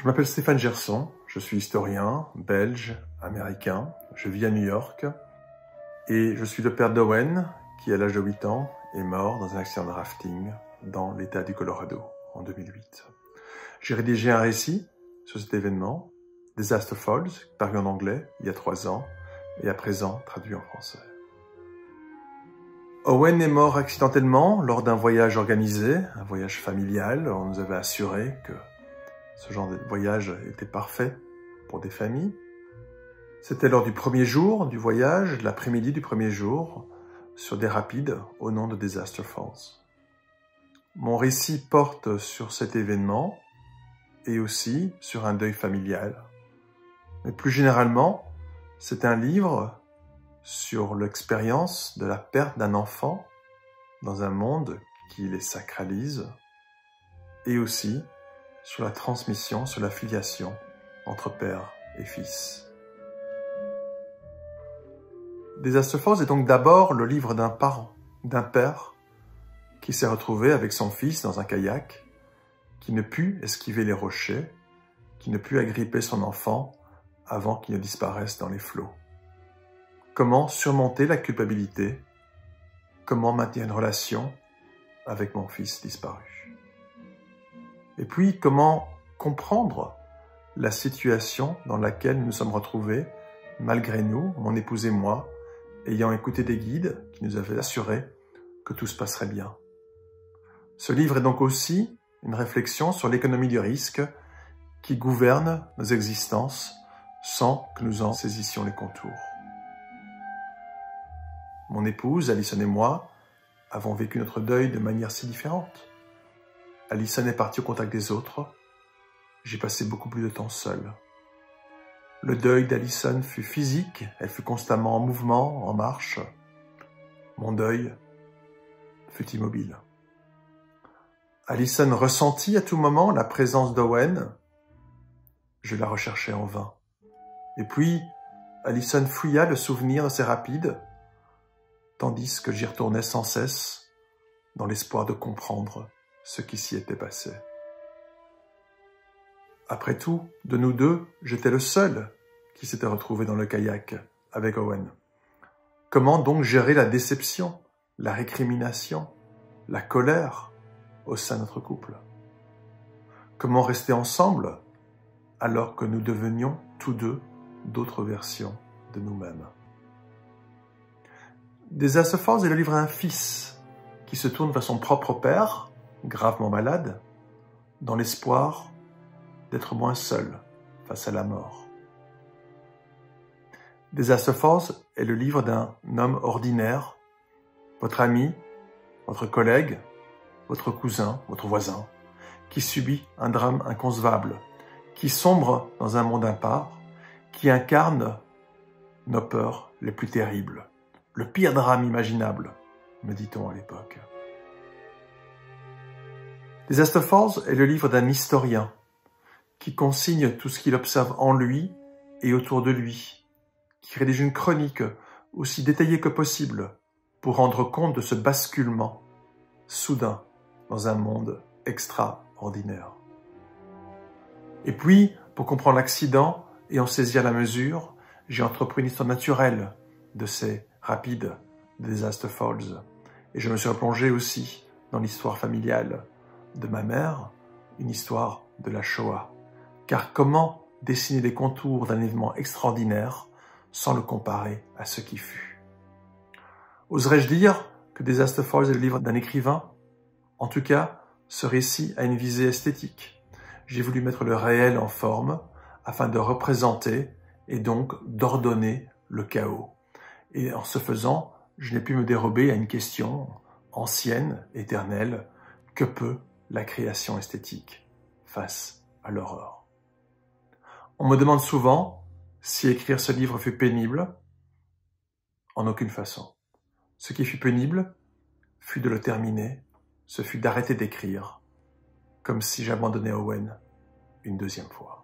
Je m'appelle Stéphane Gerson, je suis historien, belge, américain, je vis à New York et je suis le père d'Owen qui, à l'âge de 8 ans, est mort dans un accident de rafting dans l'État du Colorado en 2008. J'ai rédigé un récit sur cet événement, Disaster Falls, paru en anglais il y a 3 ans et à présent traduit en français. Owen est mort accidentellement lors d'un voyage organisé, un voyage familial. On nous avait assuré que ce genre de voyage était parfait pour des familles. C'était lors du premier jour du voyage, l'après-midi du premier jour, sur des rapides au nom de Disaster Falls. Mon récit porte sur cet événement et aussi sur un deuil familial. Mais plus généralement, c'est un livre sur l'expérience de la perte d'un enfant dans un monde qui les sacralise et aussi sur la transmission, sur la filiation entre père et fils. Disaster Falls est donc d'abord le livre d'un parent, d'un père qui s'est retrouvé avec son fils dans un kayak, qui ne put esquiver les rochers, qui ne put agripper son enfant avant qu'il ne disparaisse dans les flots. Comment surmonter la culpabilité? Comment maintenir une relation avec mon fils disparu? Et puis, comment comprendre la situation dans laquelle nous nous sommes retrouvés, malgré nous, mon épouse et moi, ayant écouté des guides qui nous avaient assuré que tout se passerait bien. Ce livre est donc aussi une réflexion sur l'économie du risque qui gouverne nos existences sans que nous en saisissions les contours. Mon épouse, Alison et moi, avons vécu notre deuil de manière si différente. Alison est partie au contact des autres. J'ai passé beaucoup plus de temps seul. Le deuil d'Alison fut physique, elle fut constamment en mouvement, en marche. Mon deuil fut immobile. Alison ressentit à tout moment la présence d'Owen. Je la recherchais en vain. Et puis, Alison fouilla le souvenir de ces rapides, tandis que j'y retournais sans cesse, dans l'espoir de comprendre ce qui s'y était passé. Après tout, de nous deux, j'étais le seul qui s'était retrouvé dans le kayak avec Owen. Comment donc gérer la déception, la récrimination, la colère au sein de notre couple? Comment rester ensemble alors que nous devenions tous deux d'autres versions de nous-mêmes? Disaster Falls est le livre d'un fils qui se tourne vers son propre père, gravement malade, dans l'espoir d'être moins seul face à la mort. Disaster Falls est le livre d'un homme ordinaire, votre ami, votre collègue, votre cousin, votre voisin, qui subit un drame inconcevable, qui sombre dans un monde impar, qui incarne nos peurs les plus terribles, le pire drame imaginable, me dit-on à l'époque. Disaster Falls est le livre d'un historien qui consigne tout ce qu'il observe en lui et autour de lui, qui rédige une chronique aussi détaillée que possible pour rendre compte de ce basculement soudain dans un monde extraordinaire. Et puis, pour comprendre l'accident et en saisir la mesure, j'ai entrepris une histoire naturelle de ces rapides de Disaster Falls. Et je me suis replongé aussi dans l'histoire familiale de ma mère, une histoire de la Shoah. Car comment dessiner les contours d'un événement extraordinaire sans le comparer à ce qui fut? Oserais-je dire que Disaster Falls est le livre d'un écrivain? En tout cas, ce récit a une visée esthétique. J'ai voulu mettre le réel en forme afin de représenter et donc d'ordonner le chaos. Et en ce faisant, je n'ai pu me dérober à une question ancienne, éternelle: que peut la création esthétique face à l'horreur? On me demande souvent si écrire ce livre fut pénible. En aucune façon. Ce qui fut pénible fut de le terminer, ce fut d'arrêter d'écrire, comme si j'abandonnais Owen une deuxième fois.